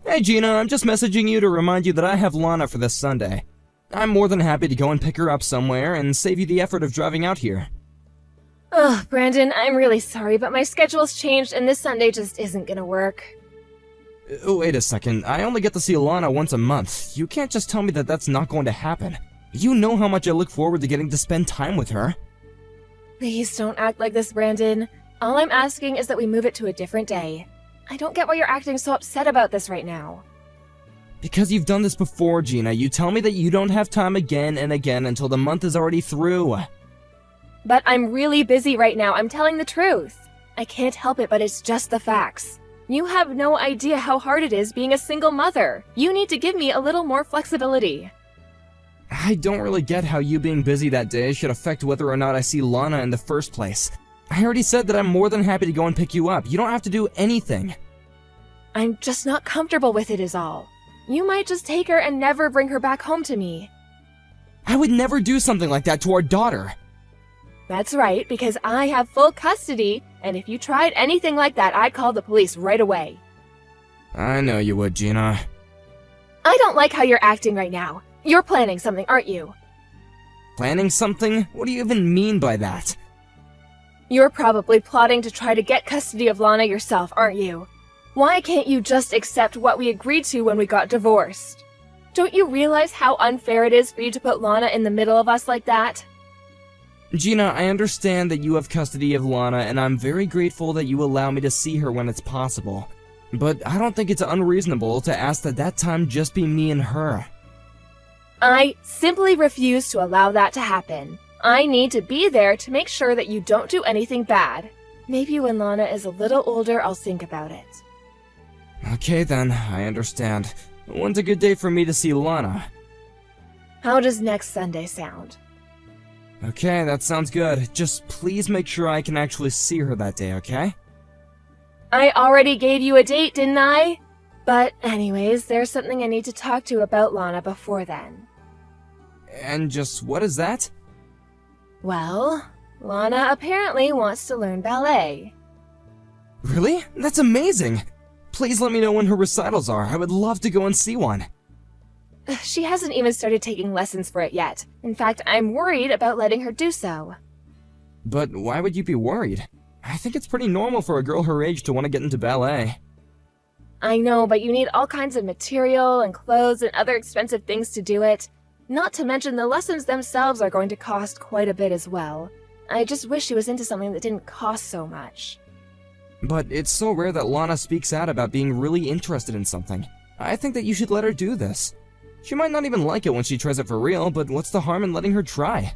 Hey Gina, I'm just messaging you to remind you that I have Lana for this Sunday. I'm more than happy to go and pick her up somewhere and save you the effort of driving out here. Ugh, Brandon, I'm really sorry, but my schedule's changed and this Sunday just isn't gonna work. Wait a second, I only get to see Lana once a month. You can't just tell me that that's not going to happen. You know how much I look forward to getting to spend time with her. Please don't act like this, Brandon. All I'm asking is that we move it to a different day. I don't get why you're acting so upset about this right now. Because you've done this before, Gina. You tell me that you don't have time again and again until the month is already through. But I'm really busy right now, I'm telling the truth. I can't help it, but it's just the facts. You have no idea how hard it is being a single mother. You need to give me a little more flexibility. I don't really get how you being busy that day should affect whether or not I see Lana in the first place. I already said that I'm more than happy to go and pick you up. You don't have to do anything. I'm just not comfortable with it is all. You might just take her and never bring her back home to me. I would never do something like that to our daughter. That's right, because I have full custody, and if you tried anything like that, I'd call the police right away. I know you would, Gina. I don't like how you're acting right now. You're planning something, aren't you? Planning something? What do you even mean by that? You're probably plotting to try to get custody of Lana yourself, aren't you? Why can't you just accept what we agreed to when we got divorced? Don't you realize how unfair it is for you to put Lana in the middle of us like that? Gina, I understand that you have custody of Lana, and I'm very grateful that you allow me to see her when it's possible. But I don't think it's unreasonable to ask that time just be me and her. I simply refuse to allow that to happen. I need to be there to make sure that you don't do anything bad. Maybe when Lana is a little older, I'll think about it. Okay then, I understand. When's a good day for me to see Lana? How does next Sunday sound? Okay, that sounds good. Just please make sure I can actually see her that day, okay? I already gave you a date, didn't I? But anyways, there's something I need to talk to about Lana before then. And just what is that? Well, Lana apparently wants to learn ballet. Really? That's amazing! Please let me know when her recitals are. I would love to go and see one. She hasn't even started taking lessons for it yet. In fact, I'm worried about letting her do so. But why would you be worried? I think it's pretty normal for a girl her age to want to get into ballet. I know, but you need all kinds of material and clothes and other expensive things to do it. Not to mention the lessons themselves are going to cost quite a bit as well. I just wish she was into something that didn't cost so much. But it's so rare that Lana speaks out about being really interested in something. I think that you should let her do this. She might not even like it when she tries it for real, but what's the harm in letting her try?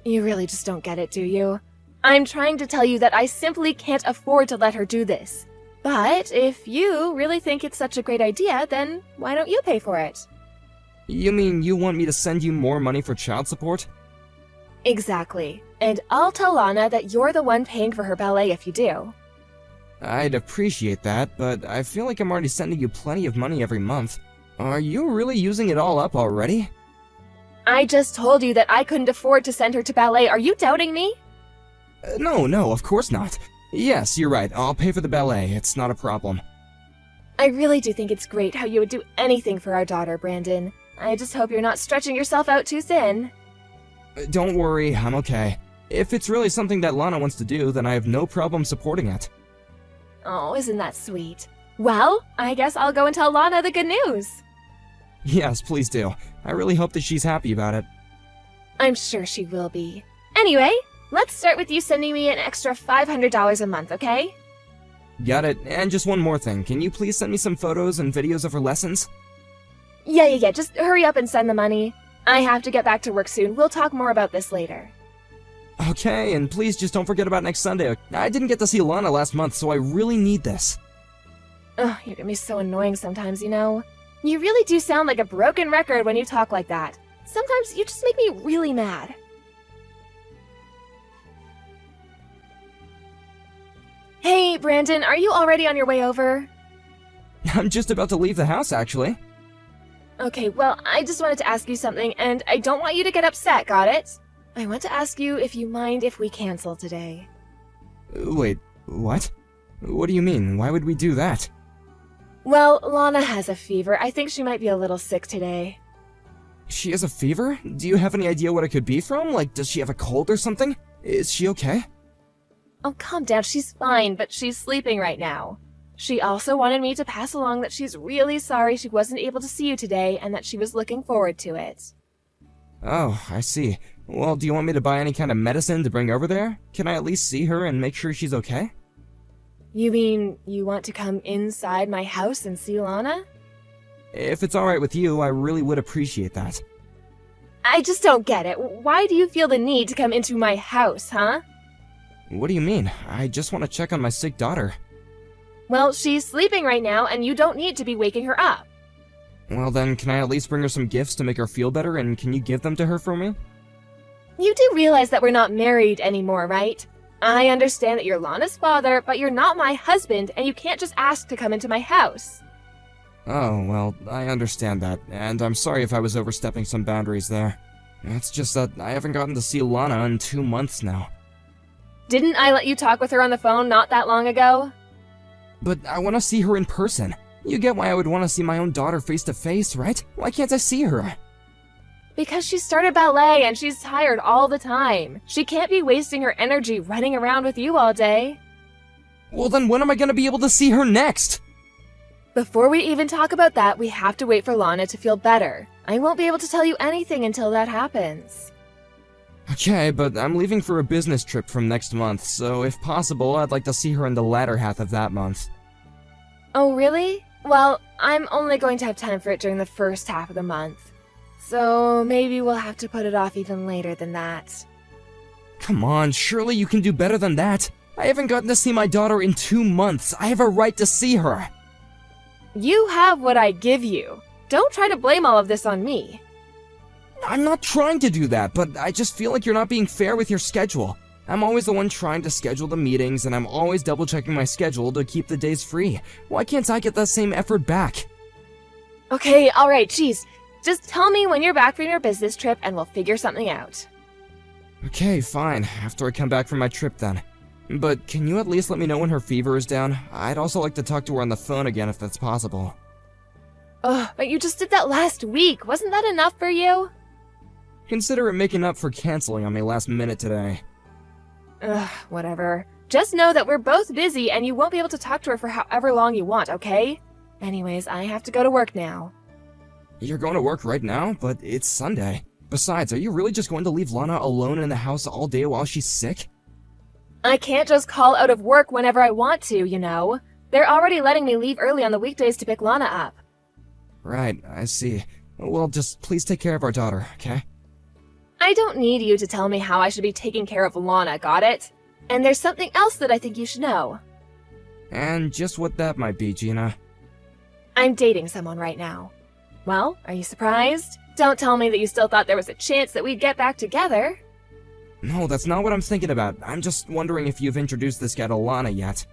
You really just don't get it, do you? I'm trying to tell you that I simply can't afford to let her do this. But if you really think it's such a great idea, then why don't you pay for it? You mean you want me to send you more money for child support? Exactly. And I'll tell Lana that you're the one paying for her ballet if you do. I'd appreciate that, but I feel like I'm already sending you plenty of money every month. Are you really using it all up already? I just told you that I couldn't afford to send her to ballet. Are you doubting me? No, of course not. Yes, you're right. I'll pay for the ballet. It's not a problem. I really do think it's great how you would do anything for our daughter, Brandon. I just hope you're not stretching yourself out too thin. Don't worry, I'm okay. If it's really something that Lana wants to do, then I have no problem supporting it. Oh, isn't that sweet? Well, I guess I'll go and tell Lana the good news. Yes, please do. I really hope that she's happy about it. I'm sure she will be. Anyway, let's start with you sending me an extra $500 a month, okay? Got it. And just one more thing. Can you please send me some photos and videos of her lessons? Yeah. Just hurry up and send the money. I have to get back to work soon. We'll talk more about this later. Okay, and please just don't forget about next Sunday. I didn't get to see Lana last month, so I really need this. Ugh, you can be so annoying sometimes, you know? You really do sound like a broken record when you talk like that. Sometimes you just make me really mad. Hey, Brandon, are you already on your way over? I'm just about to leave the house, actually. Okay, well, I just wanted to ask you something, and I don't want you to get upset, got it? I want to ask you if you mind if we cancel today. Wait, what? What do you mean? Why would we do that? Well, Lana has a fever. I think she might be a little sick today. She has a fever? Do you have any idea what it could be from? Like, does she have a cold or something? Is she okay? Oh, calm down. She's fine, but she's sleeping right now. She also wanted me to pass along that she's really sorry she wasn't able to see you today and that she was looking forward to it. Oh, I see. Well, do you want me to buy any kind of medicine to bring over there? Can I at least see her and make sure she's okay? You mean you want to come inside my house and see Lana? If it's alright with you, I really would appreciate that. I just don't get it. Why do you feel the need to come into my house, huh? What do you mean? I just want to check on my sick daughter. Well, she's sleeping right now, and you don't need to be waking her up. Well then, can I at least bring her some gifts to make her feel better, and can you give them to her for me? You do realize that we're not married anymore, right? I understand that you're Lana's father, but you're not my husband, and you can't just ask to come into my house. Oh, well, I understand that, and I'm sorry if I was overstepping some boundaries there. It's just that I haven't gotten to see Lana in 2 months now. Didn't I let you talk with her on the phone not that long ago? But I want to see her in person. You get why I would want to see my own daughter face to face, right? Why can't I see her? Because she started ballet and she's tired all the time. She can't be wasting her energy running around with you all day. Well then when am I going to be able to see her next? Before we even talk about that, we have to wait for Lana to feel better. I won't be able to tell you anything until that happens. Okay, but I'm leaving for a business trip from next month, so if possible, I'd like to see her in the latter half of that month. Oh, really? Well, I'm only going to have time for it during the first half of the month. So maybe we'll have to put it off even later than that. Come on, surely you can do better than that. I haven't gotten to see my daughter in 2 months. I have a right to see her. You have what I give you. Don't try to blame all of this on me. I'm not trying to do that, but I just feel like you're not being fair with your schedule. I'm always the one trying to schedule the meetings, and I'm always double-checking my schedule to keep the days free. Why can't I get that same effort back? Okay, alright, jeez. Just tell me when you're back from your business trip and we'll figure something out. Okay, fine. After I come back from my trip then. But can you at least let me know when her fever is down? I'd also like to talk to her on the phone again if that's possible. Ugh, but you just did that last week. Wasn't that enough for you? Consider it making up for canceling on me last minute today. Ugh, whatever. Just know that we're both busy and you won't be able to talk to her for however long you want, okay? Anyways, I have to go to work now. You're going to work right now? But it's Sunday. Besides, are you really just going to leave Lana alone in the house all day while she's sick? I can't just call out of work whenever I want to, you know. They're already letting me leave early on the weekdays to pick Lana up. Right, I see. Well, just please take care of our daughter, okay? I don't need you to tell me how I should be taking care of Lana, got it? And there's something else that I think you should know. And just what that might be, Gina. I'm dating someone right now. Well, are you surprised? Don't tell me that you still thought there was a chance that we'd get back together. No, that's not what I'm thinking about. I'm just wondering if you've introduced this guy to Lana yet.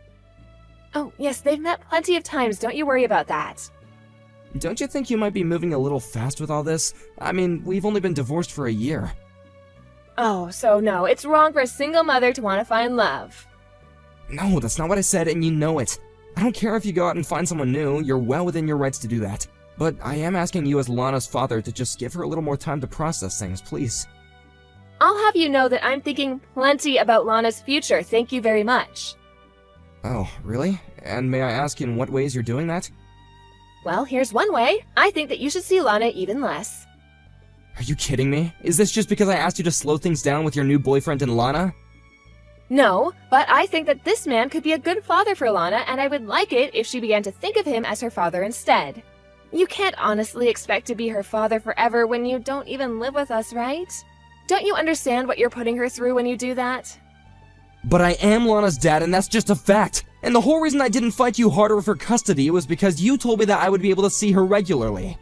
Oh, yes, they've met plenty of times, don't you worry about that. Don't you think you might be moving a little fast with all this? I mean, we've only been divorced for a year. Oh, so no, it's wrong for a single mother to want to find love. No, that's not what I said, and you know it. I don't care if you go out and find someone new, you're well within your rights to do that. But I am asking you as Lana's father to just give her a little more time to process things, please. I'll have you know that I'm thinking plenty about Lana's future, thank you very much. Oh, really? And may I ask in what ways you're doing that? Well, here's one way. I think that you should see Lana even less. Are you kidding me? Is this just because I asked you to slow things down with your new boyfriend and Lana? No, but I think that this man could be a good father for Lana, and I would like it if she began to think of him as her father instead. You can't honestly expect to be her father forever when you don't even live with us, right? Don't you understand what you're putting her through when you do that? But I am Lana's dad, and that's just a fact. And the whole reason I didn't fight you harder for custody was because you told me that I would be able to see her regularly.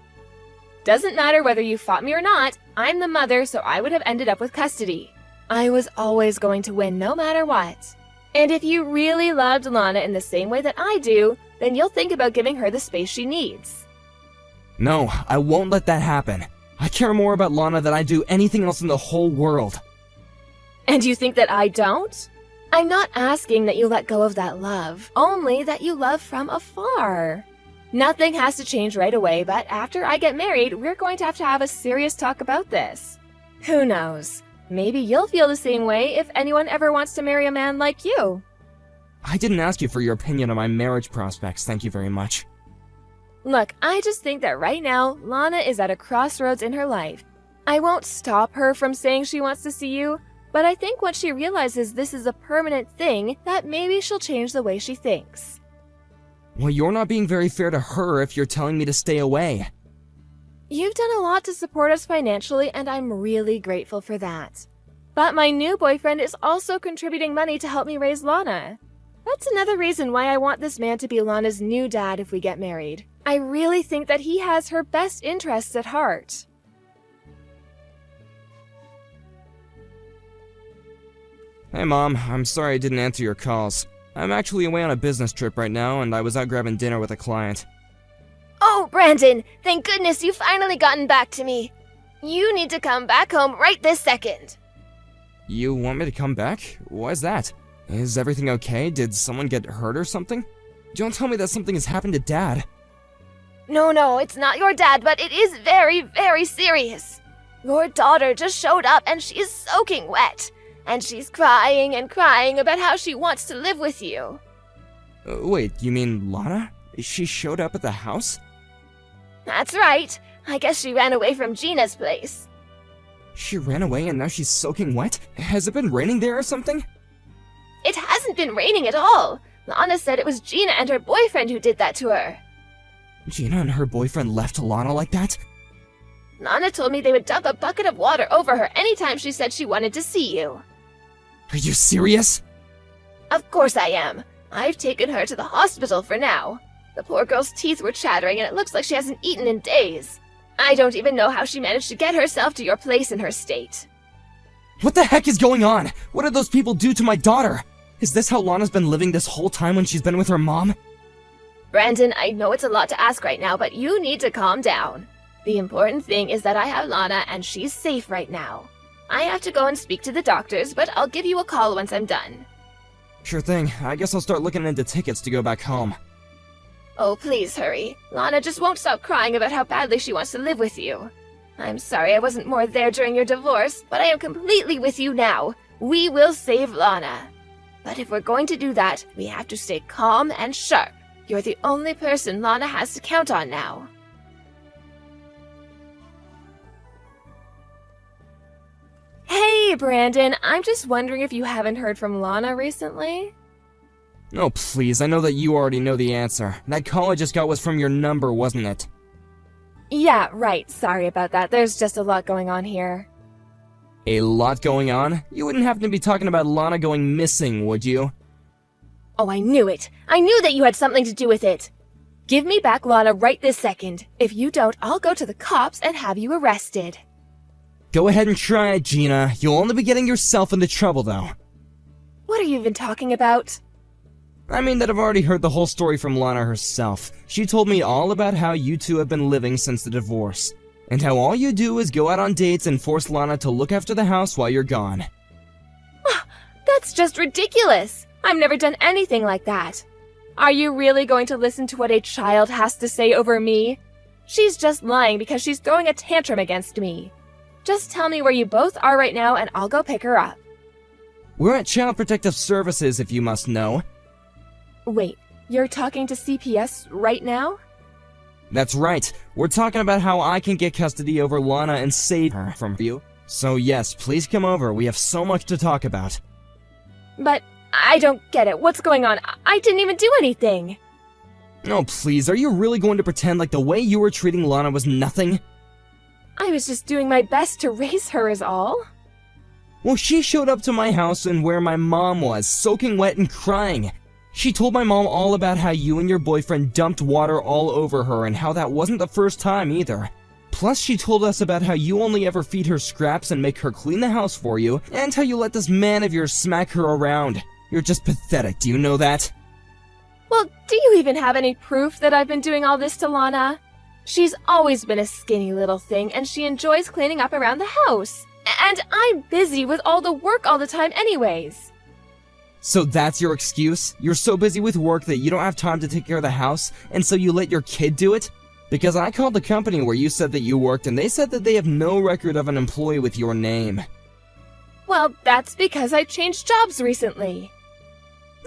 Doesn't matter whether you fought me or not, I'm the mother, so I would have ended up with custody. I was always going to win no matter what. And if you really loved Lana in the same way that I do, then you'll think about giving her the space she needs. No, I won't let that happen. I care more about Lana than I do anything else in the whole world. And you think that I don't? I'm not asking that you let go of that love, only that you love from afar. Nothing has to change right away, but after I get married, we're going to have a serious talk about this. Who knows? Maybe you'll feel the same way if anyone ever wants to marry a man like you. I didn't ask you for your opinion on my marriage prospects, thank you very much. Look, I just think that right now, Lana is at a crossroads in her life. I won't stop her from saying she wants to see you, but I think once she realizes this is a permanent thing, that maybe she'll change the way she thinks. Well, you're not being very fair to her if you're telling me to stay away. You've done a lot to support us financially, and I'm really grateful for that. But my new boyfriend is also contributing money to help me raise Lana. That's another reason why I want this man to be Lana's new dad if we get married. I really think that he has her best interests at heart. Hey Mom, I'm sorry I didn't answer your calls. I'm actually away on a business trip right now, and I was out grabbing dinner with a client. Oh, Brandon, thank goodness you finally gotten back to me. You need to come back home right this second. You want me to come back? Why's that? Is everything okay? Did someone get hurt or something? Don't tell me that something has happened to Dad. No, it's not your dad, but it is very, very serious. Your daughter just showed up and she is soaking wet. And she's crying and crying about how she wants to live with you. Wait, you mean Lana? She showed up at the house? That's right. I guess she ran away from Gina's place. She ran away and now she's soaking wet? Has it been raining there or something? It hasn't been raining at all. Lana said it was Gina and her boyfriend who did that to her. Gina and her boyfriend left Lana like that? Lana told me they would dump a bucket of water over her anytime she said she wanted to see you. Are you serious? Of course I am. I've taken her to the hospital for now. The poor girl's teeth were chattering and it looks like she hasn't eaten in days. I don't even know how she managed to get herself to your place in her state. What the heck is going on? What did those people do to my daughter? Is this how Lana's been living this whole time when she's been with her mom? Brandon, I know it's a lot to ask right now, but you need to calm down. The important thing is that I have Lana and she's safe right now. I have to go and speak to the doctors, but I'll give you a call once I'm done. Sure thing. I guess I'll start looking into tickets to go back home. Oh, please hurry. Lana just won't stop crying about how badly she wants to live with you. I'm sorry I wasn't more there during your divorce, but I am completely with you now. We will save Lana. But if we're going to do that, we have to stay calm and sharp. You're the only person Lana has to count on now. Hey, Brandon, I'm just wondering if you haven't heard from Lana recently? Oh, please, I know that you already know the answer. That call I just got was from your number, wasn't it? Yeah, right. Sorry about that. There's just a lot going on here. A lot going on? You wouldn't happen to be talking about Lana going missing, would you? Oh, I knew it. I knew that you had something to do with it. Give me back Lana right this second. If you don't, I'll go to the cops and have you arrested. Go ahead and try it, Gina. You'll only be getting yourself into trouble, though. What are you even talking about? I mean that I've already heard the whole story from Lana herself. She told me all about how you two have been living since the divorce, and how all you do is go out on dates and force Lana to look after the house while you're gone. That's just ridiculous. I've never done anything like that. Are you really going to listen to what a child has to say over me? She's just lying because she's throwing a tantrum against me. Just tell me where you both are right now and I'll go pick her up. We're at Child Protective Services, if you must know. Wait, you're talking to CPS right now? That's right. We're talking about how I can get custody over Lana and save her from you. So yes, please come over. We have so much to talk about. But I don't get it. What's going on? I didn't even do anything. Oh, please. Are you really going to pretend like the way you were treating Lana was nothing? I was just doing my best to raise her is all. Well, she showed up to my house and where my mom was, soaking wet and crying. She told my mom all about how you and your boyfriend dumped water all over her and how that wasn't the first time either. Plus, she told us about how you only ever feed her scraps and make her clean the house for you, and how you let this man of yours smack her around. You're just pathetic, do you know that? Well, do you even have any proof that I've been doing all this to Lana? She's always been a skinny little thing, and she enjoys cleaning up around the house. And I'm busy with all the work all the time anyways. So that's your excuse? You're so busy with work that you don't have time to take care of the house, and so you let your kid do it? Because I called the company where you said that you worked, and they said that they have no record of an employee with your name. Well, that's because I changed jobs recently.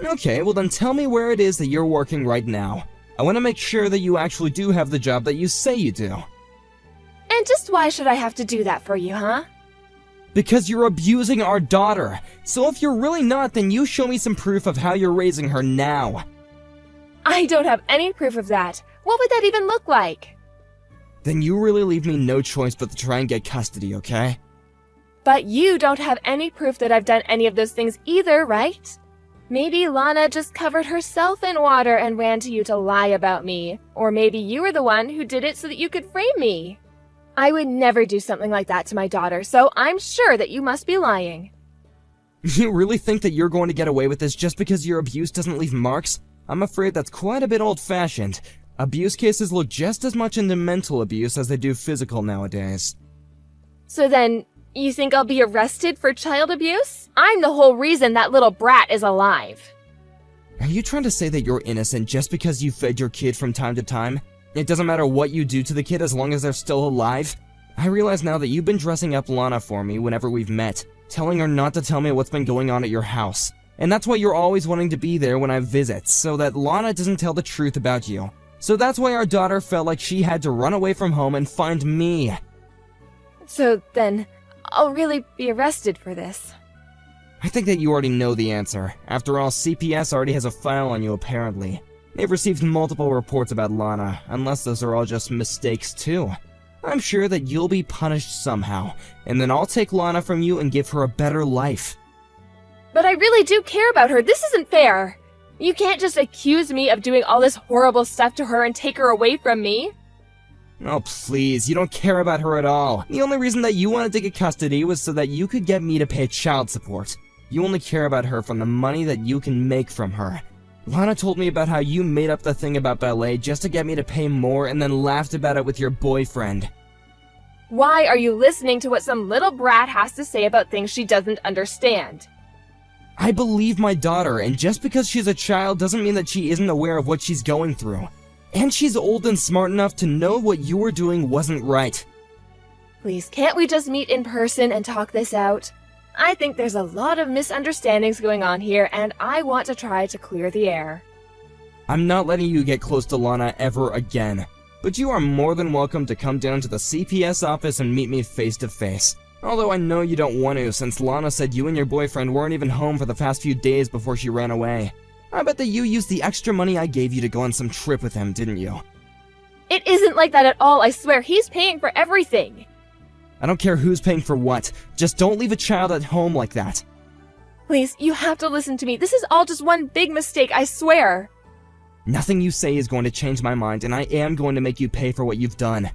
Okay, well then tell me where it is that you're working right now. I want to make sure that you actually do have the job that you say you do. And just why should I have to do that for you, huh? Because you're abusing our daughter. So if you're really not, then you show me some proof of how you're raising her now. I don't have any proof of that. What would that even look like? Then you really leave me no choice but to try and get custody, okay? But you don't have any proof that I've done any of those things either, right? Maybe Lana just covered herself in water and ran to you to lie about me. Or maybe you were the one who did it so that you could frame me. I would never do something like that to my daughter, so I'm sure that you must be lying. You really think that you're going to get away with this just because your abuse doesn't leave marks? I'm afraid that's quite a bit old-fashioned. Abuse cases look just as much into mental abuse as they do physical nowadays. So then, you think I'll be arrested for child abuse? I'm the whole reason that little brat is alive. Are you trying to say that you're innocent just because you fed your kid from time to time? It doesn't matter what you do to the kid as long as they're still alive? I realize now that you've been dressing up Lana for me whenever we've met, telling her not to tell me what's been going on at your house. And that's why you're always wanting to be there when I visit, so that Lana doesn't tell the truth about you. So that's why our daughter felt like she had to run away from home and find me. So then, I'll really be arrested for this. I think that you already know the answer. After all, CPS already has a file on you apparently. They've received multiple reports about Lana, unless those are all just mistakes too. I'm sure that you'll be punished somehow, and then I'll take Lana from you and give her a better life. But I really do care about her. This isn't fair. You can't just accuse me of doing all this horrible stuff to her and take her away from me. Oh please, you don't care about her at all. The only reason that you wanted to get custody was so that you could get me to pay child support. You only care about her from the money that you can make from her. Lana told me about how you made up the thing about ballet just to get me to pay more and then laughed about it with your boyfriend. Why are you listening to what some little brat has to say about things she doesn't understand? I believe my daughter, and just because she's a child doesn't mean that she isn't aware of what she's going through. And she's old and smart enough to know what you were doing wasn't right. Please, can't we just meet in person and talk this out? I think there's a lot of misunderstandings going on here, and I want to try to clear the air. I'm not letting you get close to Lana ever again, but you are more than welcome to come down to the CPS office and meet me face to face. Although I know you don't want to, since Lana said you and your boyfriend weren't even home for the past few days before she ran away. I bet that you used the extra money I gave you to go on some trip with him, didn't you? It isn't like that at all, I swear. He's paying for everything. I don't care who's paying for what. Just don't leave a child at home like that. Please, you have to listen to me. This is all just one big mistake, I swear. Nothing you say is going to change my mind, and I am going to make you pay for what you've done.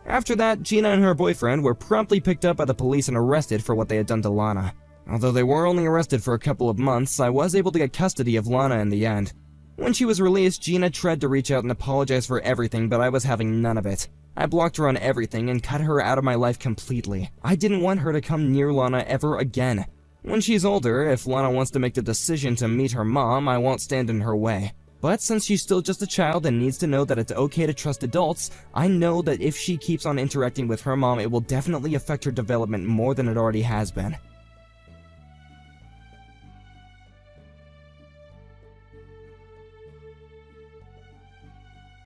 After that, Gina and her boyfriend were promptly picked up by the police and arrested for what they had done to Lana. Although they were only arrested for a couple of months, I was able to get custody of Lana in the end. When she was released, Gina tried to reach out and apologize for everything, but I was having none of it. I blocked her on everything and cut her out of my life completely. I didn't want her to come near Lana ever again. When she's older, if Lana wants to make the decision to meet her mom, I won't stand in her way. But since she's still just a child and needs to know that it's okay to trust adults, I know that if she keeps on interacting with her mom, it will definitely affect her development more than it already has been.